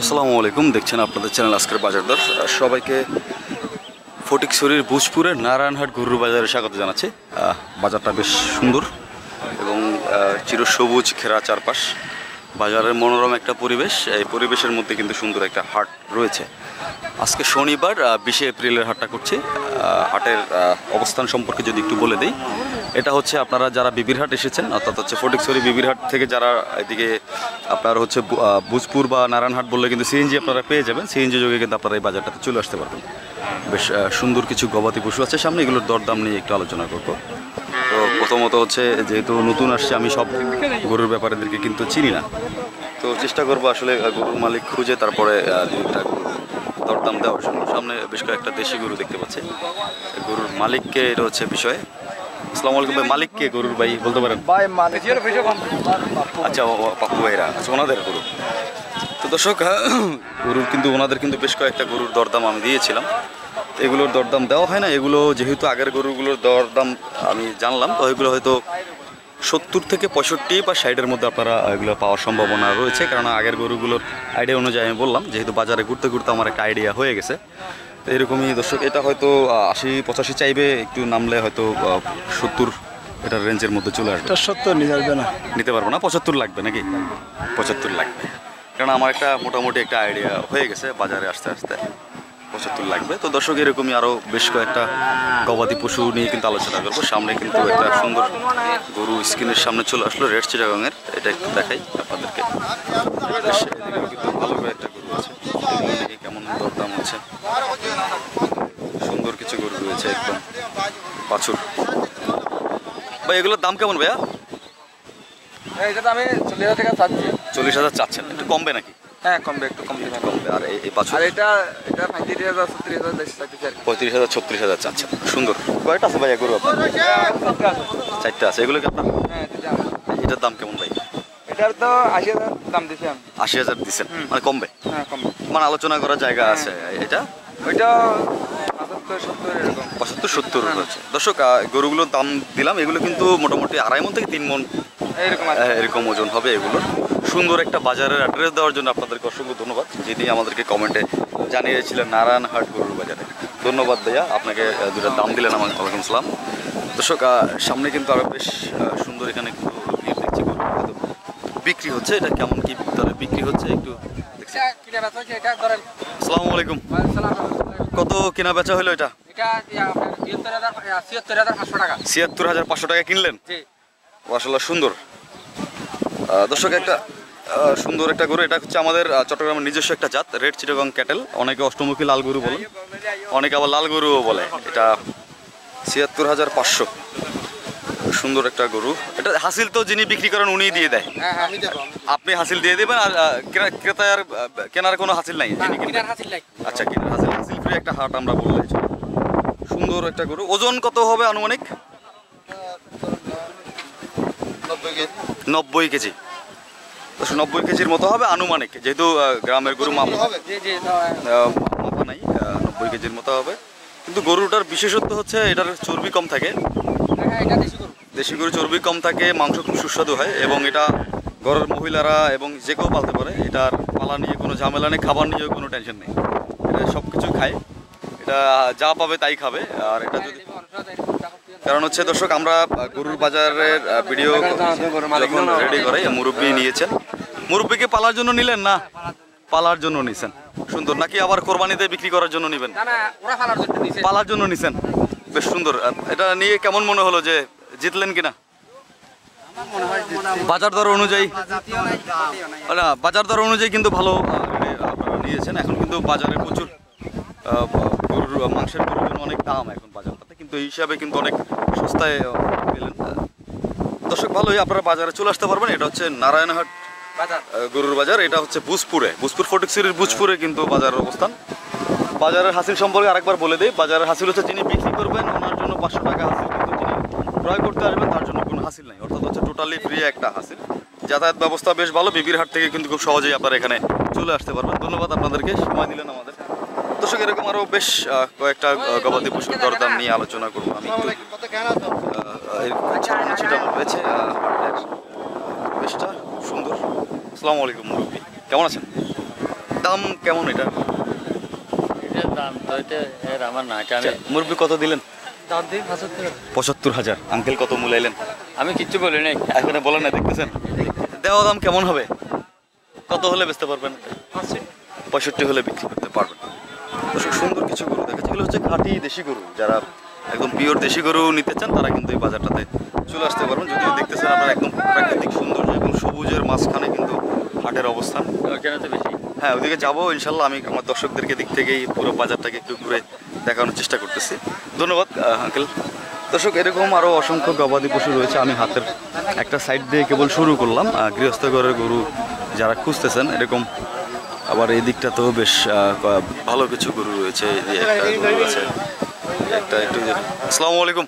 আসসালামু আলাইকুম, দেখছেন আপনাদের চ্যানেল আজকের বাজার দর। সবাইকে ফটিকছড়ির ভোজপুরের নারায়ণহাট গরুর বাজারে স্বাগত জানাচ্ছি। বাজারটা বেশ সুন্দর এবং চিরসবুজ ঘেরা চারপাশ, বাজারের মনোরম একটা পরিবেশ। এই পরিবেশের মধ্যে কিন্তু সুন্দর একটা হাট রয়েছে। আজকে শনিবার 20 এপ্রিলের হাটটা করছি। হাটের অবস্থান সম্পর্কে যদি একটু বলে দিই, এটা হচ্ছে আপনারা যারা বিবিরহাট এসেছেন, অর্থাৎ হচ্ছে ফটিকছড়ি বিবিরহাট থেকে যারা এদিকে আপনার হচ্ছে ভোজপুর বা নারায়ণহাট বললে কিন্তু সিএনজি আপনারা পেয়ে যাবেন। সিএনজি যোগে কিন্তু আপনারা এই বাজারটাতে চলে আসতে পারবেন। বেশ সুন্দর কিছু গবাদি পশু আছে সামনে, এগুলোর দরদাম নিয়ে একটু আলোচনা করবো। তো প্রথমত হচ্ছে, যেহেতু নতুন আসছে, আমি সব গরুর ব্যাপারীদেরকে কিন্তু চিনি না, তো চেষ্টা করবো আসলে গরুর মালিক খুঁজে তারপরে দুইটা দরদাম দেওয়ার জন্য। সামনে বেশ কয়েকটা দেশি গরু দেখতে পাচ্ছি। গরুর মালিককে, এটা হচ্ছে বিষয়। আসসালামু আলাইকুম ভাই, মালিক কে গরুর ভাই বলতে পারেন? আচ্ছা, পাপ্পু ভাইরা, আচ্ছা, ওনাদের গরু। তো দর্শক, গরুর কিন্তু ওনাদের কিন্তু বেশ কয়েকটা গরুর দরদাম আমি দিয়েছিলাম। এগুলোর দরদাম দেওয়া হয় না, এগুলো যেহেতু আগের গরুগুলোর দরদাম আমি জানলাম, তো এগুলো হয়তো 70 থেকে 65 বা 60-এর মধ্যে আপনারা এগুলো পাওয়ার সম্ভাবনা রয়েছে। কারণ আগের গরুগুলোর আইডিয়া অনুযায়ী আমি বললাম, যেহেতু বাজারে ঘুরতে ঘুরতে আমার একটা আইডিয়া হয়ে গেছে। তো এরকমই দর্শক, এটা হয়তো 80-85 চাইবে, একটু নামলে হয়তো 70 এটার রেঞ্জের মধ্যে চলে আসবে। 70 নিতে পারবো না, 75 লাগবে নাকি? 75 লাগবে, কারণ আমার একটা মোটামুটি একটা আইডিয়া হয়ে গেছে বাজারে আসতে আসতে 75 লাগবে। তো দর্শক, এরকমই আরও বেশ কয়েকটা গবাদি পশু নিয়ে কিন্তু আলোচনা করবো। সামনে কিন্তু একটা সুন্দর গরু স্ক্রিনের সামনে চলে আসলো, রেড চিটাগাংয়ের। এটা একটু দেখাই আপনাদেরকে। এদিকেও কিন্তু ভালো কয়েকটা গরু আছে, দেখি কেমন দরদাম হচ্ছে। সুন্দর কিছু গরু রয়েছে, একদম বাছুর। ভাই, এগুলোর দাম কেমন ভাইয়া? এটা আমি 40,000 টাকা চাচ্ছি। 40,000 চাচ্ছেন, একটু কমবে নাকি? হ্যাঁ, কমবে, একটু কম দিবেন। কমবে। আর এই বাছুর? আর এটা 35,000 36,000 বেশি চাচ্ছি। 35,000 36,000 চাচ্ছেন। সুন্দর। কয়টা আছে ভাইয়া গরু আপনার? 4টা আছে। এগুলো কি আপনার? হ্যাঁ, এটার দাম কেমন ভাই? এটার তো 80,000 দাম দিছি আমি। 80,000 দিচ্ছেন, মানে কমবে? হ্যাঁ, কমবে, মানে আলোচনা করার জায়গা আছে। এটা ওইটা 75 70 এরকম। 75 70 হচ্ছে। দর্শক, গরুগুলোর দাম দিলাম। এগুলো কিন্তু মোটামুটি 2.5 মণ থেকে 3 মণ এরকম ওজন হবে এগুলো। সুন্দর একটা বাজারের অ্যাড্রেস দেওয়ার জন্য আপনাদেরকে অসংখ্য ধন্যবাদ, যিনি আমাদেরকে কমেন্টে জানিয়েছিলেন নারায়ণহাট গরুর বাজারে। ধন্যবাদ ভাইয়া, আপনাকে দুটো দাম দিলেন আমাকে। ওয়ালাইকুম আসসালাম। দর্শক, সামনে কিন্তু আরও বেশ সুন্দর, এখানে কিন্তু দেখছি গরু হয়তো বিক্রি হচ্ছে। এটা কেমন কি তাহলে বিক্রি হচ্ছে একটু দেখছি। আসসালামু আলাইকুম। কত কেনা বেচা হলো এটা? 76,500 টাকা কিনলেন? মাশাআল্লাহ, সুন্দর। দর্শক, একটা সুন্দর একটা গরু। এটা হচ্ছে আমাদের চট্টগ্রামের নিজস্ব একটা জাত, রেড চিটাগং ক্যাটেল। অনেকে অষ্টমুখী লাল গরু বলে, অনেকে আবার লাল গরুও বলে। এটা 76,500। সুন্দর একটা গরু। এটা হাসিল তো যিনি বিক্রি করেন উনিই দিয়ে দেয়? আপনি হাসিল দিয়ে দেবেন, আর ক্রেতার কেনার কোনো হাসিল নাই? আচ্ছা, কেনার হাসিল ফ্রি একটা হাট আমরা বললে। সুন্দর একটা গরু। ওজন কত হবে আনুমানিক? 90 কেজি। 90 কেজির মতো হবে আনুমানিক, যেহেতু গ্রামের গরু মাপা নাই। 90 কেজির মতো হবে। কিন্তু গরুটার বিশেষত্ব হচ্ছে এটার চর্বি কম থাকে। দেশি গরু চর্বি কম থাকে, মাংস খুব সুস্বাদু হয়, এবং এটা ঘরের মহিলারা এবং যে কেউ পালতে পারে। এটার পালা নিয়ে কোনো ঝামেলা নেই, খাবার নিয়েও কোনো টেনশন নেই। এটা সব কিছু খায়, এটা যা পাবে তাই খাবে। আর এটা যদি, কারণ হচ্ছে দর্শক, আমরা গরুর বাজারের ভিডিও যখন রেডি করে, মুরব্বি নিয়েছেন। মুরব্বিকে পালার জন্য নিলেন না পালার জন্য নিছেন? সুন্দর। নাকি আবার কোরবানিতে বিক্রি করার জন্য নিবেন? পালার জন্য নিছেন, বেশ সুন্দর। এটা নিয়ে কেমন মনে হলো, যে জিতলেন কিনা? বাজার দর অনুযায়ী না, বাজার দর অনুযায়ী কিন্তু ভালো আপনারা নিয়েছেন। এখন কিন্তু বাজারে প্রচুর গরুর মাংসের গরুর জন্য অনেক দাম এখন বাজারটাতে, কিন্তু এই হিসাবে কিন্তু অনেক সস্তায় পেলেন। দর্শক, ভালোই, আপনারা বাজারে চলে আসতে পারবেন। এটা হচ্ছে নারায়ণহাট গরুর বাজার। এটা হচ্ছে ভোজপুর ফটিকছড়ির ভোজপুরে কিন্তু বাজারের অবস্থান। বাজারের হাসিল সম্পর্কে আরেকবার বলে দিই। বাজারের হাসিল হচ্ছে, যিনি বিক্রি করবেন ওনার জন্য 500 টাকা হাসিল, কিন্তু যিনি ক্রয় করতে আসবেন তার জন্য কোনো হাসিল নাই। অর্থাৎ হচ্ছে টোটালি ফ্রি একটা হাসিল। যাতায়াত ব্যবস্থা বেশ ভালো। বিবিরহাট থেকে কিন্তু খুব সহজেই আপনারা এখানে চলে আসতে পারবেন। ধন্যবাদ আপনাদেরকে, সময় দিলেন আমাদের। দর্শক, এরকম আরও বেশ কয়েকটা গবাদি পশুর দরদাম নিয়ে আলোচনা করবো আমি। রয়েছে বেশটা সুন্দর। আসসালামু আলাইকুম মুরব্বি, কেমন আছেন? দাম কেমন এটা? এটার দাম তো এটা এর আমার না এটা মুরব্বী কত দিলেন? দাম দিই ৭৫,০০০। আঙ্কেল কত মূলাইলেন? আমি কিচ্ছু বলি নাই। এখানে বলেন না, দেখতেছেন দেওয়া দাম কেমন হবে? কত হলে বেচতে পারবেন? ৬৫ হলে বিক্রি করতে পারবেন। দর্শক সুন্দর কিছু গরু দেখাচ্ছে, এগুলো হচ্ছে খাঁটি দেশি গরু। যারা একদম পিওর দেশি গরু নিতে চান তারা কিন্তু এই বাজারটাতে চলে আসতে পারবেন। যদিও দেখতেছেন আপনারা একদম প্রাকৃতিক সৌন্দর্য এবং সবুজের মাঝখানে কিন্তু হাটের অবস্থান। ওখানে তো বেশি। হ্যাঁ, ওদিকে যাবো ইনশাল্লাহ। আমি আমার দর্শকদেরকে দিক থেকেই পুরো বাজারটাকে একটু ঘুরে দেখানোর চেষ্টা করতেছি। ধন্যবাদ আঙ্কেল। দর্শক এরকম আরও অসংখ্য গবাদি পশু রয়েছে। আমি হাতের একটা সাইড দিয়ে কেবল শুরু করলাম। গৃহস্থ ঘরের গরু যারা খুঁজতেছেন এরকম, আবার এই দিকটা তো বেশ ভালো কিছু গরু রয়েছে। এই যে একটা গরু আছে, একটা একটু। আসসালামু আলাইকুম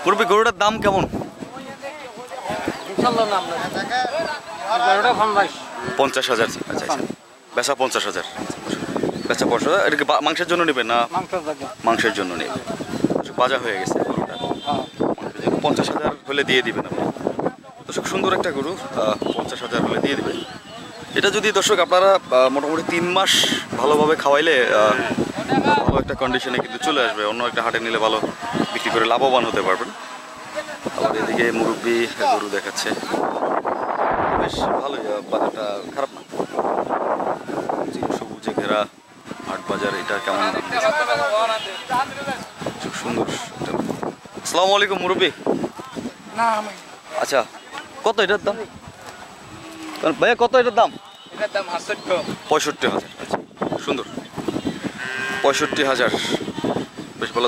মুরব্বী, গরুটার দাম কেমন? ৫০,০০০। আচ্ছা আচ্ছা, বেচা ৫০,০০০। বেচা ৫০,০০০। এটা কি মাংসের জন্য নেবেন না? মাংসের জন্য নেবেন। বাজা হয়ে গেছে গরুটা, ৫০,০০০ হলে দিয়ে দিবেন আপনি। দর্শক সুন্দর একটা গরু, ৫০,০০০ হলে দিয়ে দিবেন। এটা যদি দর্শক আপনারা মোটামুটি ৩ মাস ভালোভাবে খাওয়াইলে ভালো একটা কন্ডিশনে কিন্তু চলে আসবে। অন্য একটা হাটে নিলে ভালো বিক্রি করে লাভবান হতে পারবেন। আবার এদিকে মুরব্বি গরু দেখাচ্ছে, বেশ ভালোই বাজারটা, খারাপ না। সবুজে ঘেরা হাট বাজার, এটা কেমন দাম? সুন্দর। আসসালামু আলাইকুম মুরব্বি। আচ্ছা, কত এটার দাম ভাইয়া? কত এটার দাম? ৬৫,০০০। আচ্ছা, সুন্দর, ৬৫,০০০। বেশ ভালো।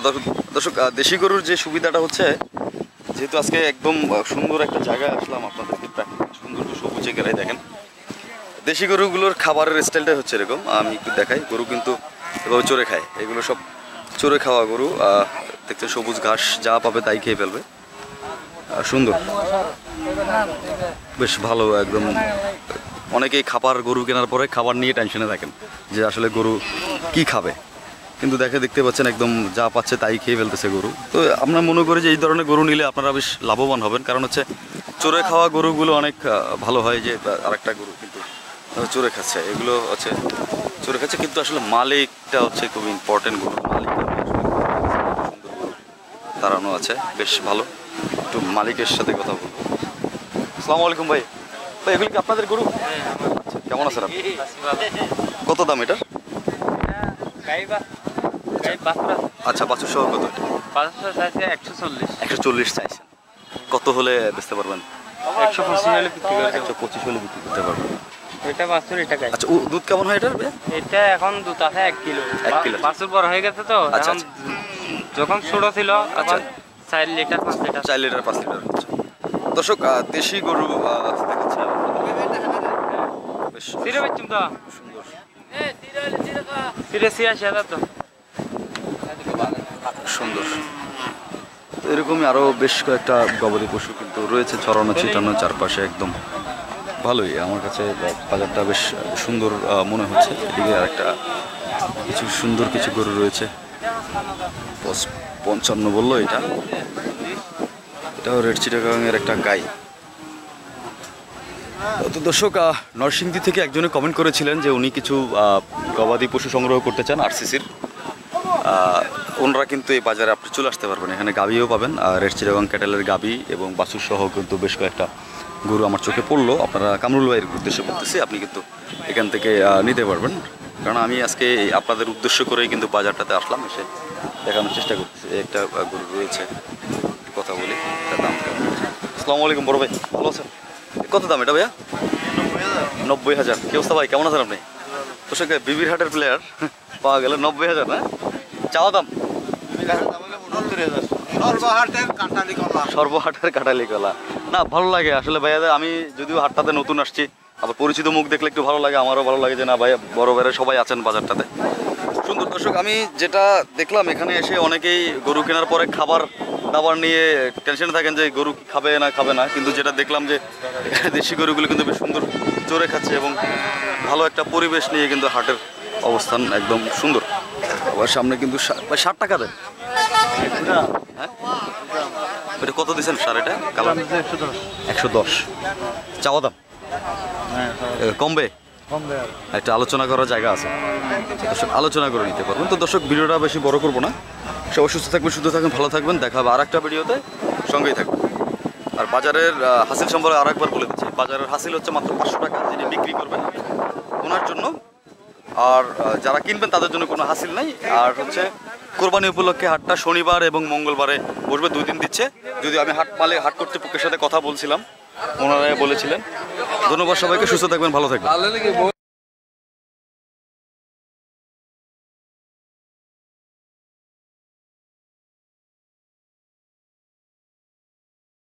দর্শক দেশি গরুর যে সুবিধাটা হচ্ছে, যেহেতু আজকে একদম সুন্দর একটা জায়গায় আসলাম, আপনাদেরকে প্রাকৃতিক সৌন্দর্য সবুজে ঘেরাই দেখেন। দেশি গরুগুলোর খাবারের স্টাইলটাই হচ্ছে এরকম। আমি একটু দেখাই। গরু কিন্তু এভাবে চড়ে খায়, এগুলো সব চড়ে খাওয়া গরু। দেখতে সবুজ ঘাস যা পাবে তাই খেয়ে ফেলবে। সুন্দর, বেশ ভালো একদম। অনেকেই খাবার গরু কেনার পরে খাবার নিয়ে টেনশনে থাকেন যে আসলে গরু কি খাবে, কিন্তু দেখতে পাচ্ছেন একদম যা পাচ্ছে তাই খেয়ে ফেলতেছে গরু। তো আমরা মনে করি যে এই ধরনের গরু নিলে আপনারা বেশ লাভবান হবেন। কারণ হচ্ছে চড়ে খাওয়া গরুগুলো অনেক ভালো হয়। যে আরেকটা গরু কিন্তু চড়ে খাচ্ছে, এগুলো হচ্ছে চড়ে খাচ্ছে, কিন্তু আসলে মালিকটা হচ্ছে খুব ইম্পর্টেন্ট। গরুর মালিক দাঁড়ানো আছে, বেশ ভালো। একটু মালিকের সাথে কথা বলবো। আসসালামু আলাইকুম ভাই। ভাই এগুলি কি আপনাদের গরু? আচ্ছা, কেমন আছেন আপনি? কত দাম এটা? আচ্ছা, বাছুর সহ কত? ১৪০ চাইছেন। কত হলে বেচতে পারবেন? ১২৫ হলে বিক্রি করে দেব। ১২৫ হলে বিক্রি করতে পারবেন। এটা বাছুর, এটা গাই। আচ্ছা, দুধ কেমন হয় এটার? এটা এখন দুধ আছে ১ কিলো। ১ কিলো। বাছুর বড় হয়ে গেছে তো। আচ্ছা, এখন যখন ছোট ছিল তখন ৪ লিটার ৫ লিটার। ৪ লিটার ৫ লিটার হচ্ছে। দর্শক দেশি গরু দেখাচ্ছে বেশ সিরে বেচুম তো। সুন্দর। সিরে ৮৬,০০০ তো। সুন্দর। তো এরকমই আরও বেশ কয়েকটা গবাদি পশু কিন্তু রয়েছে ছড়ানো ছিটানো চারপাশে, একদম ভালোই। আমার কাছে বাজারটা বেশ সুন্দর মনে হচ্ছে। এদিকে আরেকটা কিছু সুন্দর কিছু গরু রয়েছে। ৫৫ বললো এটা। এটাও রেড চিটাগাংয়ের একটা গাই। তো দর্শক নরসিংদী থেকে একজনে কমেন্ট করেছিলেন যে উনি কিছু গবাদি পশু সংগ্রহ করতে চান আরসিসির। ওনারা কিন্তু এই বাজারে আপনি চলে আসতে পারবেন। এখানে গাবিও পাবেন, রেড চিটাগাং ক্যাটেলের গাবি এবং বাছুর সহ কিন্তু বেশ কয়েকটা গরু আমার চোখে পড়লো। আপনারা কামরুল ভাইয়ের উদ্দেশ্যে বলতেছি, আপনি কিন্তু এখান থেকে নিতে পারবেন। কারণ আমি আজকে আপনাদের উদ্দেশ্য করেই কিন্তু বাজারটাতে আসলাম, এসে দেখানোর চেষ্টা করতেছি। একটা গরু রয়েছে, কথা বলি তার দাম কেমন। আসসালামু আলাইকুম বড় ভাই, ভালো আছেন? কত দাম এটা ভাইয়া? ৯০,০০০। কি অবস্থা ভাই, কেমন আছেন আপনি? তো সে বিবির হাটের প্লেয়ার পাওয়া গেল ৯০,০০০ না? চাওয়া দাম সর্বহাটের কাটালি কলা। না, ভালো লাগে আসলে ভাইয়াদের। আমি যদিও হাটটাতে নতুন আসছি, আবার পরিচিত মুখ দেখলে একটু ভালো লাগে। আমারও ভালো লাগে যে না ভাই, বড় ভাইরা সবাই আছেন বাজারটাতে। সুন্দর। দর্শক আমি যেটা দেখলাম, এখানে এসে অনেকেই গরু কেনার পরে খাবার দাবার নিয়ে টেনশনে থাকেন যে গরু খাবে না, কিন্তু যেটা দেখলাম যে দেশি গরুগুলো কিন্তু বেশ সুন্দর চড়ে খাচ্ছে এবং ভালো একটা পরিবেশ নিয়ে কিন্তু হাটের অবস্থান একদম সুন্দর। আবার সামনে কিন্তু ৬০ টাকা দেন। হ্যাঁ, এটা কত দিচ্ছেন সার? এটা কালার ১১০ চাওয়া দাম। কমবে একটা আলোচনা করার জায়গা আছে, দর্শক আলোচনা করে নিতে পারবেন। তো দর্শক ভিডিওটা বেশি বড় করবো না, সবাই সুস্থ থাকবেন, সুস্থ থাকবেন, ভালো থাকবেন। দেখা হবে আর একটা ভিডিওতে, সঙ্গেই থাকবেন। আর বাজারের হাসিল সম্পর্কে আর একবার বলে দিচ্ছি, বাজারের হাসিল হচ্ছে মাত্র 500 টাকা, যিনি বিক্রি করবেন ওনার জন্য, আর যারা কিনবেন তাদের জন্য কোনো হাসিল নাই। আর হচ্ছে কোরবানি উপলক্ষে হাটটা শনিবার এবং মঙ্গলবারে বসবে, 2 দিন দিচ্ছে। যদি আমি হাট কর্তৃপক্ষের সাথে কথা বলছিলাম, ওনারা বলেছিলেন। ধন্যবাদ সবাইকে, সুস্থ থাকবেন, ভালো থাকবেন।